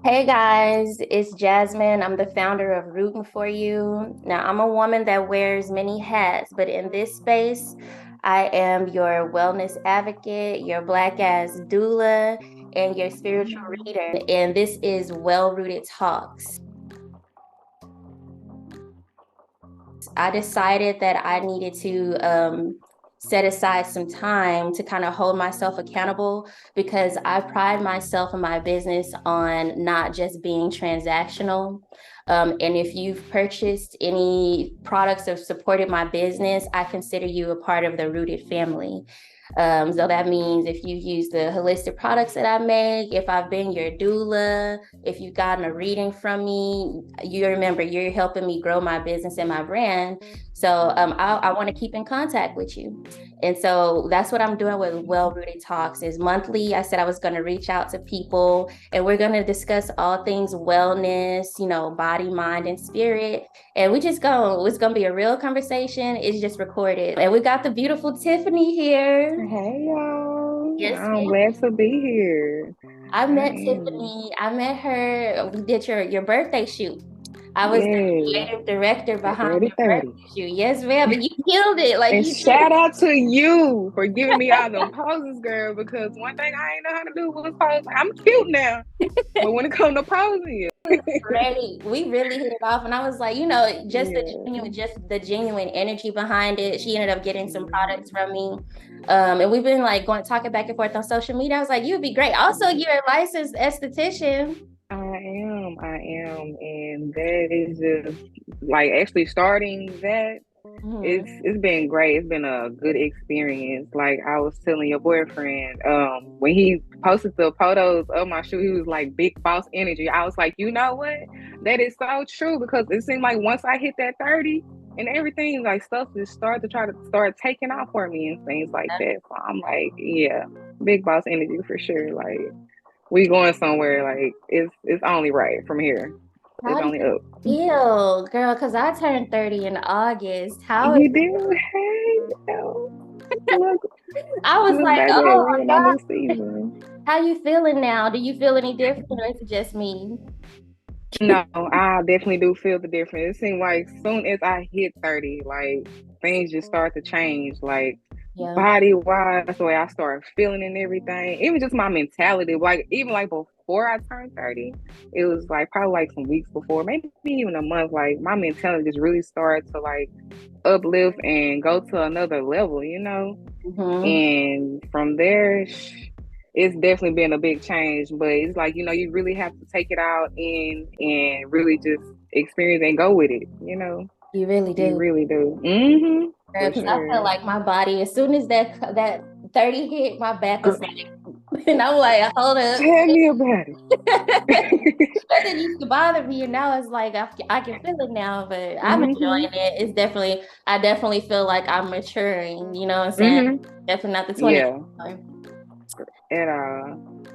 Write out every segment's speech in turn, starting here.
Hey guys, it's Jasmine. I'm the founder of Rootin for You. Now, I'm a woman that wears many hats, but in this space, I am your wellness advocate, your black ass doula, and your spiritual reader. And this is Well Rooted Talks. I decided that I needed to set aside some time to kind of hold myself accountable because I pride myself in my business on not just being transactional. And if you've purchased any products or supported my business, I consider you a part of the Rooted family. So that means if you use the holistic products that I make, if I've been your doula, if you've gotten a reading from me, you remember you're helping me grow my business and my brand. So I want to keep in contact with you. And so that's what I'm doing with Well Rooted Talks is monthly. I said I was going to reach out to people and we're going to discuss all things wellness, body, mind, and spirit. And it's going to be a real conversation. It's just recorded. And we got the beautiful Tiffanie here. Hey y'all, Yes, I'm ma'am. glad to be here. I I met am. Tiffanie. I met her. We did your birthday shoot. I was the Yes, creative director the behind dirty your 30. birthday shoot. Yes, ma'am. And you killed it. Like And you did. shout out to you for giving me all them poses, girl, because one thing I ain't know how to do was pose. I'm cute now, but when it comes to posing, Great. We really hit it off. And I was like, yeah. just the genuine energy behind it. She ended up getting some products Mhm. from me. And we've been like going talking back and forth on social media. I was like, you'd be great. Also, you're a licensed esthetician. I am, and that is just like actually starting that. Mhm. It's been great. It's been a good experience. Like I was telling your boyfriend, when he posted the photos of my shoe, he was like big boss energy. I was like, you know what? That is so true because it seemed like once I hit that 30 and everything, like stuff just started to try to start taking off for me and things like that. So I'm like, yeah, big boss energy for sure. Like we going somewhere, like it's only right from here. It's How do only you up. feel, girl? Because I turned 30 in August. How is You do, hey, look, I was look, like, baby, oh we in my our new God. season. How you feeling now? Do you feel any different or is it just me? No, I definitely do feel the difference. It seems like soon as I hit 30, like things just start to change, like Yeah. body wise, the way I start feeling and everything. Even just my mentality. Like even like before I turned 30, it was like probably like some weeks before, maybe even a month, like my mentality just really started to like uplift and go to another level, you know? Hmm. And from there, it's definitely been a big change. But it's like, you really have to take it out and really just experience and go with it, you know? You really You do. really do. Mm-hmm. For Because I feel sure. like my body, as soon as that 30 hit, my back was Girl, like, and I'm like, hold up. tell me about it. That didn't used to bother me, and now it's like I can feel it now, but I'm Mm-hmm. enjoying it. I definitely feel like I'm maturing, you know what I'm saying? Mm-hmm. Definitely not the 20. Yeah. At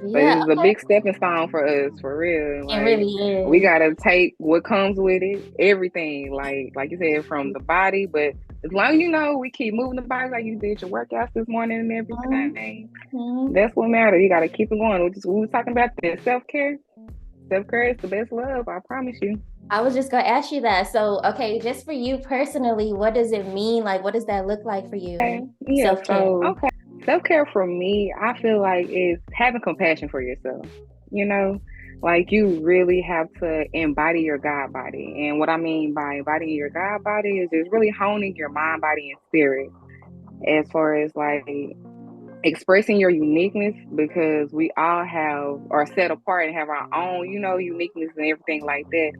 But Yeah, it's a big stepping stone for us, for real. it Like really we is. gotta take what comes with it, everything. Like you said, from the body. But as long as we keep moving the body, like you did your workouts this morning and everything. Mhm. That's what matters. You gotta keep it going. We were talking about this self-care. Self-care is the best love. I promise you. I was just gonna ask you that. So, okay, just for you personally, what does it mean? Like, what does that look like for Okay. you? Yeah. Self-care. So self-care for me, I feel like is having compassion for yourself. You know, like you really have to embody your God body. And what I mean by embodying your God body is just really honing your mind, body, and spirit as far as like expressing your uniqueness because we all have are set apart and have our own, uniqueness and everything like that.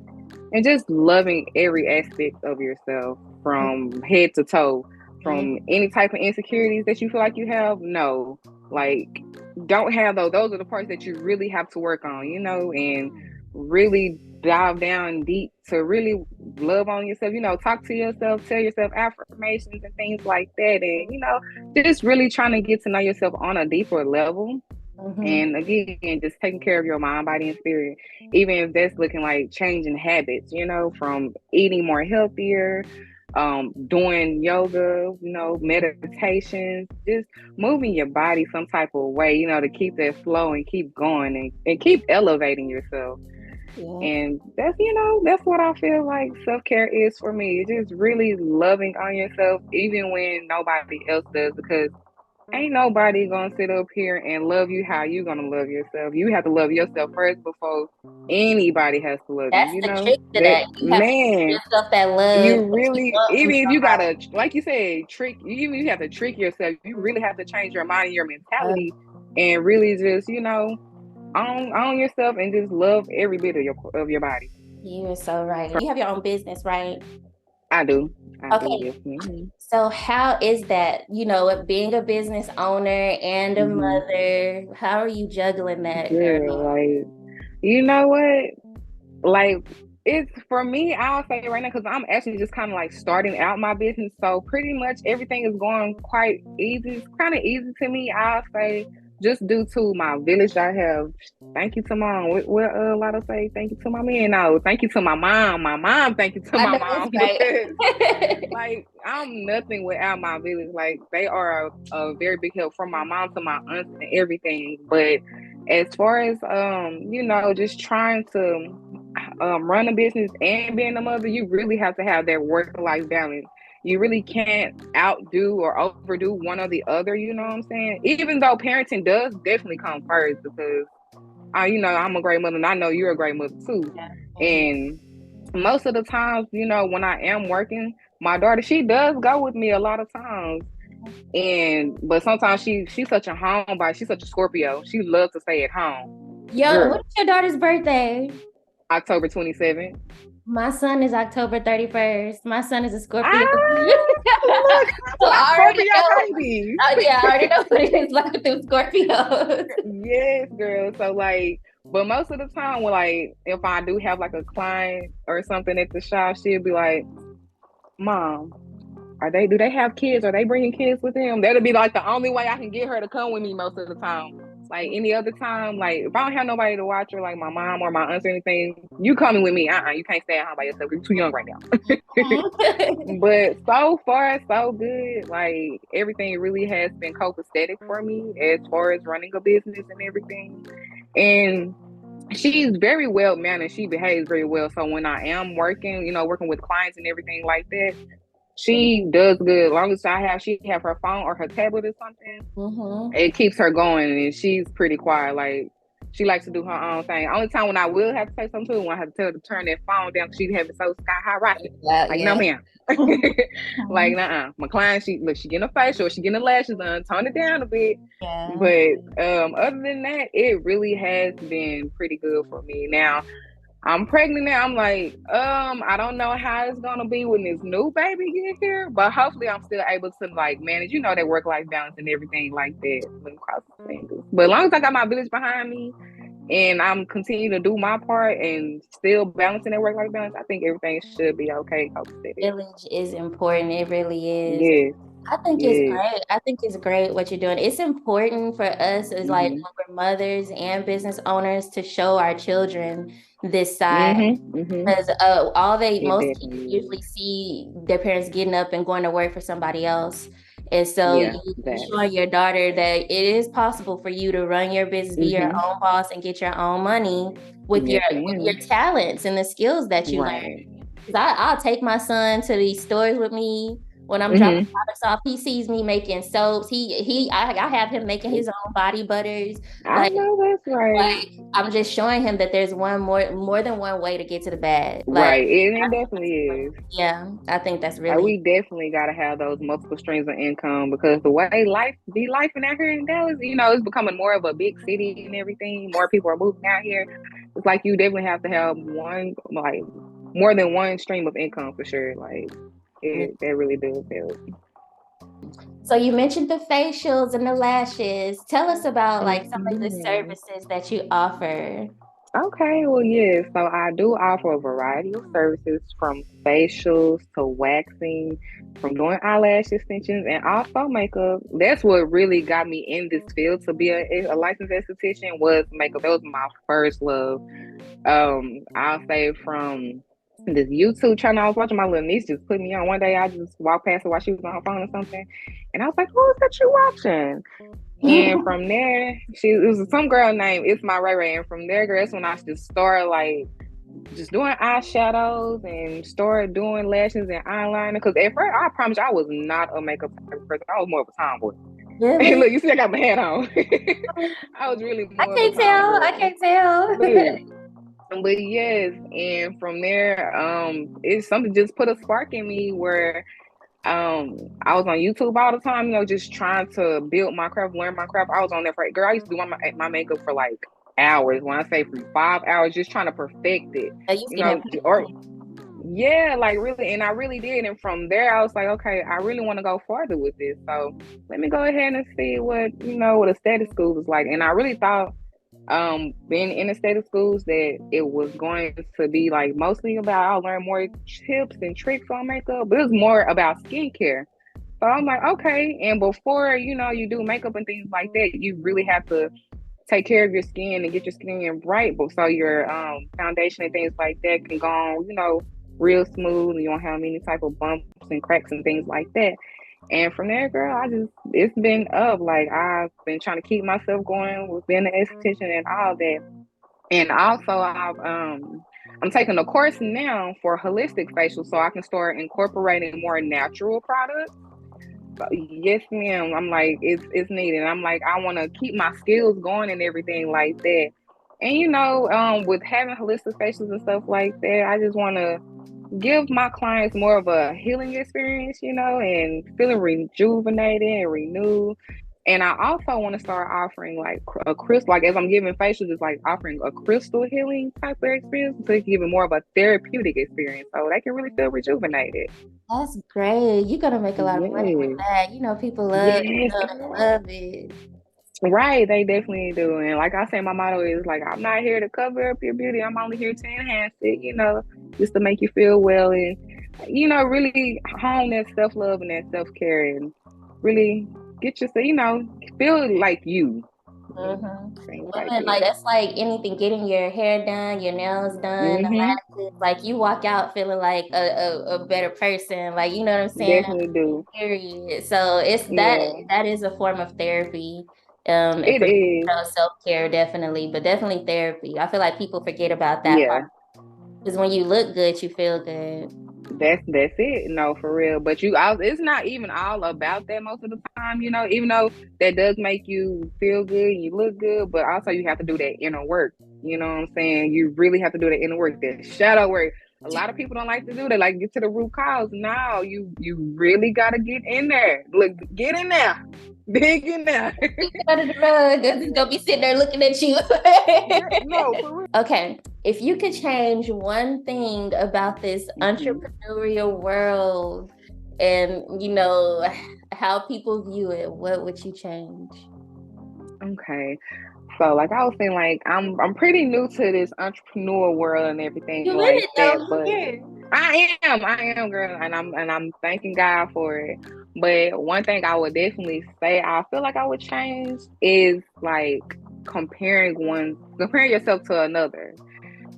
And just loving every aspect of yourself from head to toe, from any type of insecurities that you feel like you have. No, like don't have those. Those are the parts that you really have to work on, and really dive down deep to really love on yourself, talk to yourself, tell yourself affirmations and things like that. And, just really trying to get to know yourself on a deeper level. Mm-hmm. And again, just taking care of your mind, body, and spirit, even if that's looking like changing habits, from eating more healthier, doing yoga, meditations, just moving your body some type of way, to keep that flow and keep going and keep elevating yourself. Yeah. And that's what I feel like self-care is for me. It's just really loving on yourself, even when nobody else does, because ain't nobody gonna sit up here and love you how you gonna love yourself. You have to love yourself first before anybody has to love you, That's you the know? trick to That that. You have to give man, yourself that love you that you really, want from even if you somebody. gotta, like you said, even if you have to trick yourself, you really have to change your mind and your mentality and really just, own yourself and just love every bit of your body. You are so right. You have your own business, right? I do. I do, Okay. yes. Mm-hmm. So how is that, being a business owner and a Mm-hmm. mother? How are you juggling that, Girl, girl? like, you know what? Like, it's for me, I'll say right now, because I'm actually just kind of like starting out my business. So pretty much everything is going quite easy. It's kind of easy to me, I'll say, just due to my village I have. Thank you to mom. What a lot of say thank you to my man. No, thank you to my mom. My mom, thank you to I my know that's mom. Because right. like I'm nothing without my village. Like they are a very big help from my mom to my aunts and everything. But as far as just trying to run a business and being a mother, you really have to have that work-life balance. You really can't outdo or overdo one or the other, you know what I'm saying? Even though parenting does definitely come first, because I'm a great mother and I know you're a great mother too. Thank you. And most of the times, when I am working, my daughter, she does go with me a lot of times. But sometimes she's such a homebody, she's such a Scorpio. She loves to stay at home. Yo, Girl, what's your daughter's birthday? October 27th. My son is October 31st. My son is a Scorpio. Look, So my I already Scorpio know. babies. Oh yeah, I already know what it is like with them Scorpios. Yes, girl. So like, but most of the time, when like if I do have like a client or something at the shop, she'll be like, "Mom, do they have kids? Are they bringing kids with them?" That'll be like the only way I can get her to come with me most of the time. Like any other time, like if I don't have nobody to watch her, like my mom or my aunts or anything, you coming with me. You can't stay at home by yourself. You're too young right now. But so far, so good. Like everything really has been copacetic for me as far as running a business and everything. And she's very well mannered. She behaves very well. So when I am working, working with clients and everything like that, she does good. As long as she have her phone or her tablet or something, it keeps her going, and she's pretty quiet. Like she likes to do her own thing. Only time when I will have to say something to her, when I have to tell her to turn that phone down, because she have it so sky high rocket. Like no Yeah. ma'am. Like my client, she getting a facial, she getting the lashes done, tone it down a bit. Yeah. But other than that, it really has been pretty good for me. Now I'm pregnant now. I'm like, I don't know how it's gonna be when this new baby get here, but hopefully I'm still able to like manage, that work-life balance and everything like that. Let me cross the fingers. But as long as I got my village behind me and I'm continuing to do my part and still balancing that work-life balance, I think everything should be okay. Village is important. It really is. Yes, I think it's yes. great. I think it's great what you're doing. It's important for us as like Mhm. when we're mothers and business owners to show our children this side. Mhm. Mhm. Because It most kids definitely is. usually see their parents getting up and going to work for somebody else. And so Yeah, you that. showing your daughter that it is possible for you to run your business, be your Mhm. own boss, and get your own money Yes, with your ma'am. talents and the skills that you learn. Right. I'll take my son to these stores with me when I'm dropping Mhm. products off. He sees me making soaps. I have him making his own body butters. I Like know that's right. like I'm just showing him that there's more than one way to get to the bag. Like Right. It definitely is. yeah, I think that's Like really we definitely gotta have those multiple streams of income, because the way life be life in out here in Dallas, it's becoming more of a big city and everything. More people are moving out here. It's like you definitely have to have more than one stream of income for sure. Like that really does help. so you mentioned the facials and the lashes. Tell us about like some of the Mhm. services that you offer. Okay, well, yeah. So I do offer a variety of services, from facials to waxing, from doing eyelash extensions, and also makeup. That's what really got me in this field to be a licensed esthetician, was makeup. That was my first love. I'll say from this YouTube channel I was watching, my little niece just put me on. One day I just walked past her while she was on her phone or something, and I was like, "Who is that you watching?" And from there, it was some girl named It's My Ray Ray. And from there, girl, that's when I just started like just doing eyeshadows and started doing lashes and eyeliner. Because at first, I promise you, I was not a makeup type of person. I was more of a tomboy. Hey, Really? look, you see, I got my hat on. I was really I more of a can't tell. I tomboy. can't tell. But yes, and from there, it's something just put a spark in me where I was on YouTube all the time, just trying to build my craft, learn my craft. I was on there for, girl, I used to do my makeup for like hours. When I say for 5 hours, just trying to perfect it, You seen that? or yeah, like really. And I really did. And from there, I was like, okay, I really want to go farther with this. So let me go ahead and see what aesthetic school was like. And I really thought, being in aesthetic schools, that it was going to be like mostly about, I'll learn more tips and tricks on makeup, but it was more about skincare. So I'm like, okay. And before, you do makeup and things like that, you really have to take care of your skin and get your skin right. But so your foundation and things like that can go on, real smooth, and you don't have any type of bumps and cracks and things like that. And from there, girl, it's been up. Like, I've been trying to keep myself going with being an esthetician and all that. And also, I'm taking a course now for holistic facial, so I can start incorporating more natural products. So, yes, ma'am. I'm like, it's needed. I'm like, I want to keep my skills going and everything like that. And with having holistic facials and stuff like that, I just want to give my clients more of a healing experience, and feeling rejuvenated and renewed. And I also want to start offering like a crystal, like as I'm giving facials, it's like offering a crystal healing type of experience to give it more of a therapeutic experience, so they can really feel rejuvenated. That's great. You're gonna make a lot of money with Yes, that. People yes, love it. right. They definitely do. And like I say, my motto is like, I'm not here to cover up your beauty. I'm only here to enhance it, just to make you feel well and, really hone that self love and that self care and really get yourself, feel like you. Things like Women, like that. that's like anything, getting your hair done, your nails done, the Mm-hmm. lashes, like you walk out feeling like a better person, like you know what I'm saying? Definitely do. Period. So it's that Yeah, that is a form of therapy. And it for is. self-care, definitely, but definitely therapy. I feel like people forget about that part Yeah. because when you look good, you feel good. That's it. No, for real. But it's not even all about that most of the time, even though that does make you feel good and you look good, but also you have to do that inner work. You know what I'm saying? You really have to do the inner work, that shadow work. A lot of people don't like to do that, like get to the root cause. No, you really gotta get in there. Look, get in there. Dig in there. Under the rug, it's gonna be sitting there looking at you. No, for real. Okay, if you could change one thing about this Mhm. entrepreneurial world and how people view it, what would you change? Okay. So like I was saying, like I'm pretty new to this entrepreneur world and everything You in like it that, though, you but here. I am, girl, and I'm thanking God for it. But one thing I would definitely say I feel like I would change is like comparing yourself to another,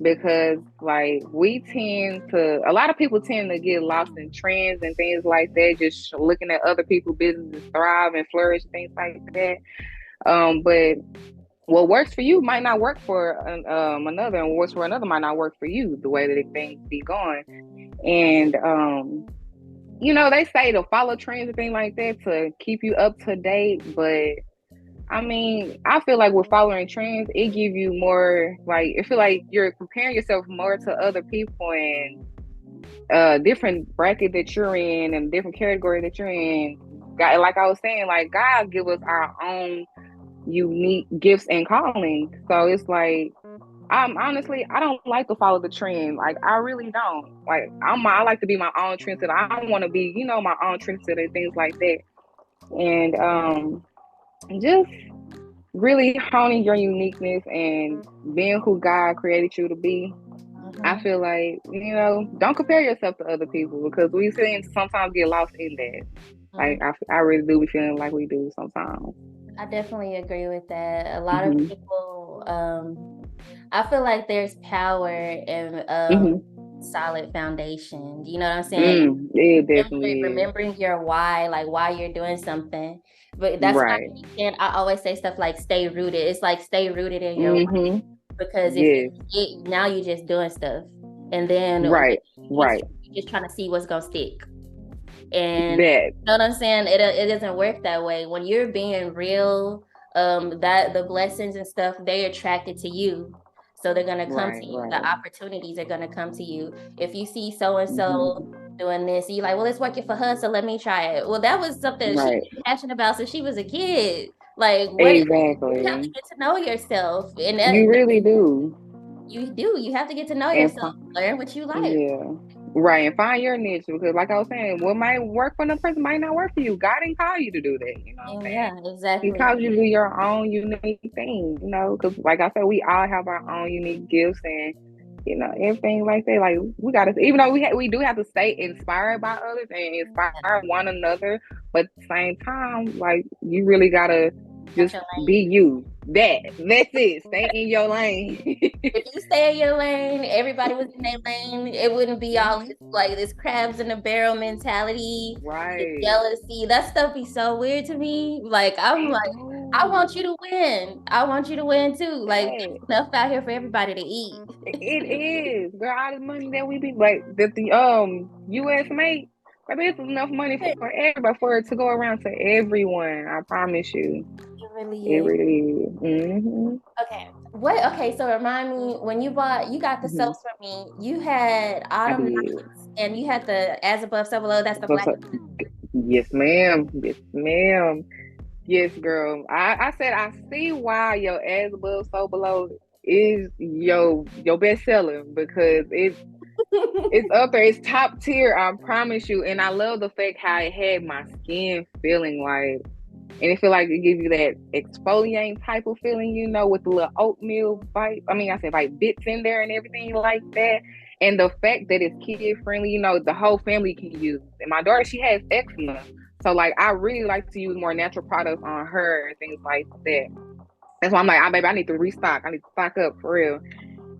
because like a lot of people tend to get lost in trends and things like that, just looking at other people's businesses thrive and flourish, things like that. But what works for you might not work for another, and what works for another might not work for you, the way that things be going. And they say to follow trends and things like that to keep you up to date, but I mean, I feel like with following trends, it give you more, like, I feel like you're comparing yourself more to other people and different bracket that you're in and different category that you're in. God, like I was saying, like God give us our own unique gifts and callings. So it's like, I don't like to follow the trend. Like I really don't. Like I like to be my own trendsetter. I want to be, my own trendsetter and things like that. And just really honing your uniqueness and being who God created you to be. I Mhm. feel like, don't compare yourself to other people, because we seem to sometimes get lost in that. Like, Mhm. I really do be feeling like we do sometimes. I definitely agree with that. A lot of Hmm. people, I feel like there's power in Hmm. solid foundation. You know what I'm saying? It definitely is. Remembering your why, like why you're doing something. But that's why Right. I always say stuff like stay rooted. It's like stay rooted in your Hmm. because if Yes. now you're just doing stuff, and then Right. Right. you're just trying to see what's gonna stick. And That. you know what I'm saying? It doesn't work that way. When you're being real, that the blessings and stuff, they attracted to you. So they're gonna come Right. to you. The Right. opportunities are gonna come to you. If you see so and so Mm-hmm. doing this, you're like, well, it's working for her, so let me try it. Well, that was something she's Right. passionate about since she was a kid. Like, what you have to Exactly. get to know yourself, and You really do. you do. You have to get to know And yourself, learn what you like. yeah. Right. And find your niche, because like I was saying, what might work for another person might not work for you. God didn't call you to do that. You know what I'm And saying? yeah, He exactly. calls you to do your own unique thing, you know, because like I said, we all have our own unique gifts and, you know, everything like that. Like we got to, even though we do have to stay inspired by others and inspire one another, but at the same time, like you really got to Got just your be lane. you. That's it. Stay in your lane. If you stay in your lane, everybody was in their lane, it wouldn't be all Mhm. this like this crabs in the barrel mentality, the Right. jealousy. That stuff be so weird to me. Like I'm It like, I want do. you to win. I want you to win too. Like Yeah. there's enough out here for everybody to eat. It is, girl. All the money that we be like that the U.S. made, baby, it's enough money It for everybody, for it to go around to everyone. I promise you, really it is. really is. Mm-hmm. Okay. What? Okay. So remind me when you got the Mm-hmm. soaps from me, you had I autumn did. nights and you had the as above, so below. That's the So, black. so, yes, ma'am. Yes, ma'am. Yes, girl. I said I see why your as above, so below is your best seller, because it's up there. It's top tier. I promise you. And I love the fact how it had my skin feeling like, and it feel like it gives you that exfoliating type of feeling, you know, with the little oatmeal bite. I mean, I said like bits in there and everything like that. And the fact that it's kid friendly, you know, the whole family can use it. And my daughter, she has eczema. So like I really like to use more natural products on her and things like that. That's why I'm like, baby, I need to restock. I need to stock up for real.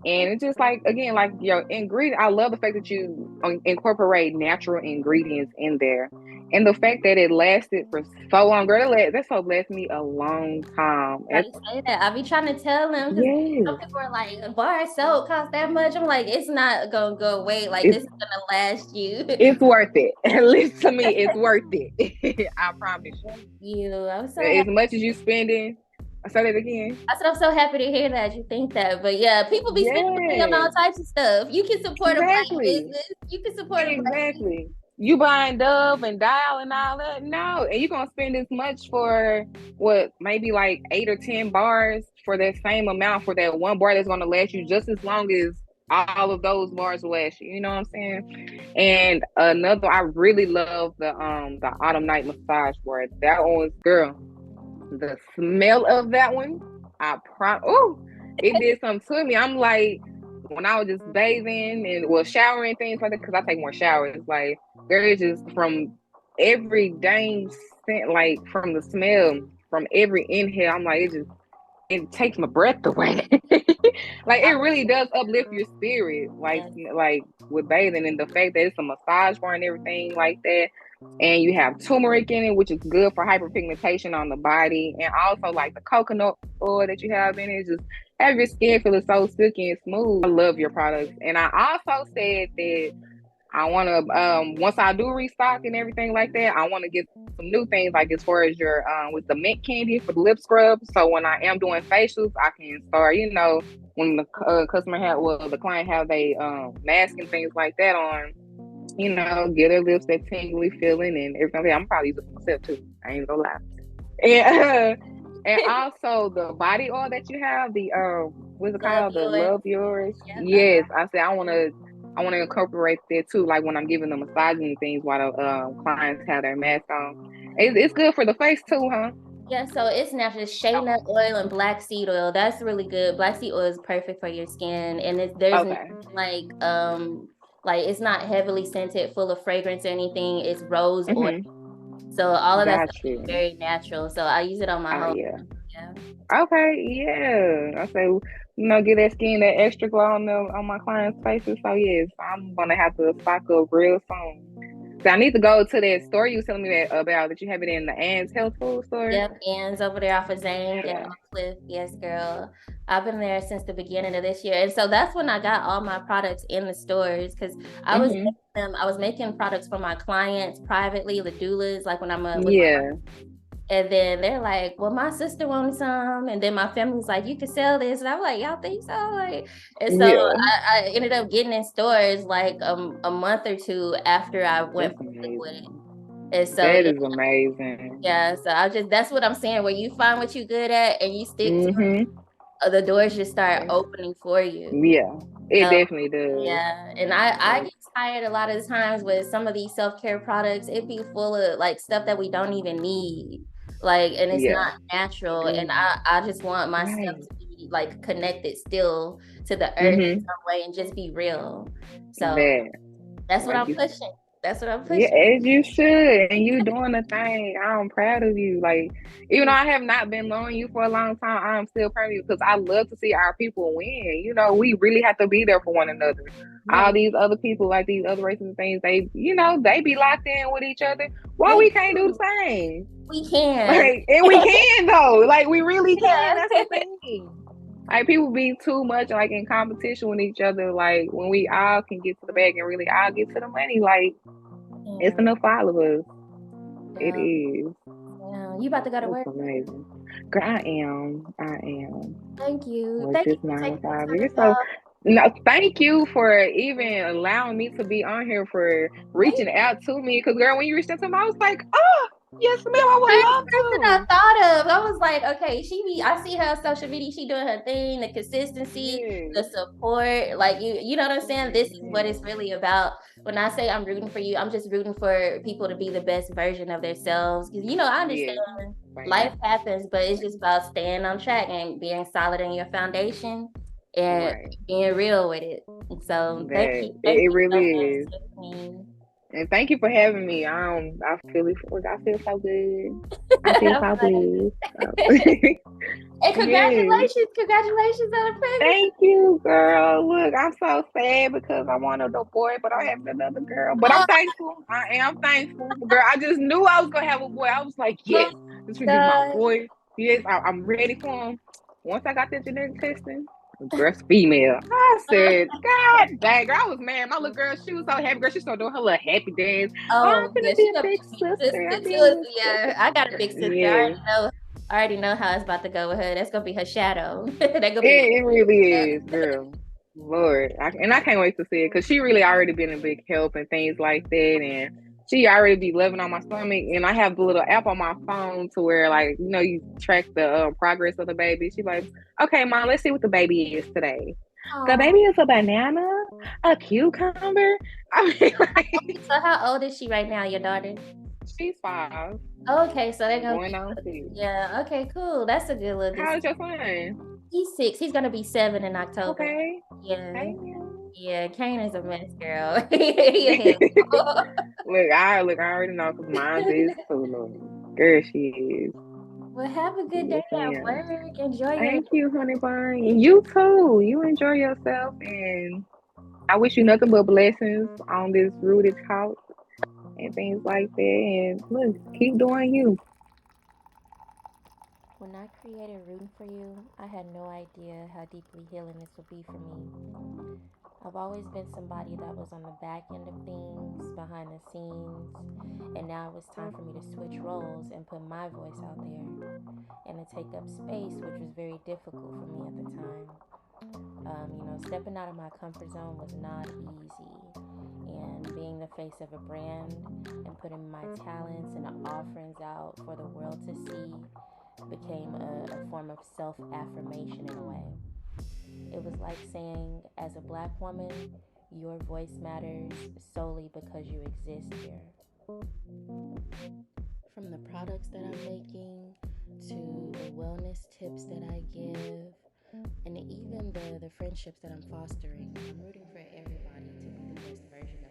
And it's just like, again, like your ingredient. I love the fact that you incorporate natural ingredients in there, and the fact that it lasted for so long. Girl, that so blessed me a long time. Everybody say that. I be trying to tell them because some Yes, people are like, a bar soap cost that much. I'm like, it's not gonna go away. Like it's this is gonna last you. it's worth it. At least to me, it's worth it. I promise you. Thank you. I'm so As happy. much as you spending, I say that again. I said I'm so happy to hear that you think that. But yeah, people be spending money on all Yes, types of stuff. You can support a black exactly. business. You can support a black business. Exactly. You buying Dove and Dial and all that? No. And you're gonna spend this much for what, maybe like 8 or 10 bars for that same amount for that one bar that's gonna last you just as long as all of those bars will last you. You know what I'm saying? And another, I really love the autumn night massage bar. That one was, girl, the smell of that one, oh, it did something to me. I'm like, when I was just bathing and well showering things like that, because I take more showers, like there is just from every dang scent, like from the smell, from every inhale, I'm like, it takes my breath away. Like it really does uplift your spirit, like with bathing, and the fact that it's a massage bar and everything like that. And you have turmeric in it, which is good for hyperpigmentation on the body, and also like the coconut oil that you have in it, just have your skin feeling so silky and smooth. I love your products, and I also said that I want to, once I do restock and everything like that, I want to get some new things, like as far as your, with the mint candy for the lip scrub. So when I am doing facials, I can start, you know, when the the client have they mask and things like that on, you know, get their lips that tingly feeling and everything. I'm probably using it myself too. I ain't gonna lie. And, and also the body oil that you have, the what's it Love called? The yours. Love Yours. Yep. Yes, I said I want to incorporate that too. Like when I'm giving them massaging and things while the clients have their mask on. It's good for the face too, huh? Yeah, so it's natural. It's shea nut oil and black seed oil. That's really good. Black seed oil is perfect for your skin, and there's Okay. like it's not heavily scented, full of fragrance or anything. It's rose oil, Mm-hmm. so all of that Got stuff is you. very natural. So I use it on my Oh whole. yeah. Yeah. Okay, yeah. I say, you know, get that skin, that extra glow on my clients' faces. So yes, I'm gonna have to stock up real soon. So I need to go to that store you were telling me about that you have it in the Ann's Health Food store. Yep, Ann's over there off of Zane and Yeah. Oak Cliff. Yes, girl. I've been there since the beginning of this year. And so that's when I got all my products in the stores because Mhm. I was making products for my clients privately, the doulas, like when I'm with my, Yeah. and then they're like, well, my sister wants some. And then my family's like, you can sell this. And I'm like, y'all think so? Like, and so Yeah. I ended up getting in stores like a month or two after I went That's public with it. amazing. And so That is amazing. yeah, so that's what I'm saying. Where you find what you're good at and you stick to Mhm. it, the doors just start opening for you. Yeah. It So definitely does. yeah, and I get tired a lot of the times with some of these self-care products. It be full of like stuff that we don't even need. Like, and it's Yeah. not natural. It And is. I just want my stuff Right. to be like connected still to the earth in Mhm. some way and just be real. So That. that's what Like I'm you. pushing. That's what I'm Yeah, pushing. as you should. And you doing the thing. I'm proud of you. Like, even though I have not been knowing you for a long time, I'm still proud of you because I love to see our people win. We really have to be there for one another. All Right. these other people, like these other races and things, they be locked in with each other. Why They we can't do the do. same? We can. Like, and we can though. Like, we really can. That's the Yeah. thing. Like, people be too much like in competition with each other. Like, when we all can get to the bag and really all get to the money, like it's Yeah. enough for all of us. It Yeah. is. Yeah. You about to go to That's work? amazing. Girl, I am. I am. Thank you. Work Thank you this for 9 to taking the 5 time, years. So, y'all. no, thank you for even allowing me to be on here, for reaching out to me. Because, girl, when you reached out to me, I was like, oh, yes, ma'am, You're I the would first love person I to. thought of. I was like, okay, I see her on social media, she doing her thing, the consistency, Yes. the support. Like you know what I'm saying? Yes, This is what it's ma'am. really about. When I say I'm rooting for you, I'm just rooting for people to be the best version of themselves. Because I understand Yes. life Same. happens, but it's just Same. about staying on track and being solid in your foundation and Right. being real with it. So That thank it you so really is. much, Tiffany. And thank you for having me. I feel it. I feel so good. I feel I'm so good. like, and Yes. congratulations on the pregnancy. Thank you, girl. Look, I'm so sad because I wanted a boy, but I have another girl. But I'm Oh, thankful. I am thankful. Girl, I just knew I was gonna have a boy. I was like, oh yes, this would be my God. boy. Yes, I'm ready for him. Once I got that genetic testing, the girl's female. I said, God dang, girl, I was mad. My little girl, she was so happy. Girl, she's so doing her little happy dance. Oh, I'm Oh gonna yeah, be she's a gonna big be a big sister. sister I'll be a too. little Yeah, sister. I got a big sister. Yes. I already know how it's about to go with her. That's gonna be her shadow. That gonna be It really is, girl. Lord, I can't wait to see it because she really already been a big help and things like that, and she already be loving on my stomach. And I have the little app on my phone to where, like, you track the progress of the baby. She's like, okay, mom, let's see what the baby is today. The oh. baby is a banana, a cucumber. I mean, like, So how old is she right now, your daughter? she's 5, Okay, so they're gonna going be on 6. yeah, okay, cool. That's a good little How distance. is your son? He's 6. He's gonna be 7 in October. Okay, Yeah. hey, man. Yeah, Kane is a mess, girl. He a handful. I already know because mine is too, Lord. Girl, she is. Well, have a good day Yes, at ma'am. work. Enjoy your Thank you, honey bun. And you too. You enjoy yourself, and I wish you nothing but blessings on this rooted talk and things like that. And look, keep doing you. When I created Rootin for You, I had no idea how deeply healing this would be for me. I've always been somebody that was on the back end of things, behind the scenes, and now it was time for me to switch roles and put my voice out there and to take up space, which was very difficult for me at the time. Stepping out of my comfort zone was not easy, and being the face of a brand and putting my talents and offerings out for the world to see became a form of self affirmation in a way. It was like saying, as a black woman, your voice matters solely because you exist here. From the products that I'm making to the wellness tips that I give, and even the friendships that I'm fostering, I'm rooting for everybody to be the best version of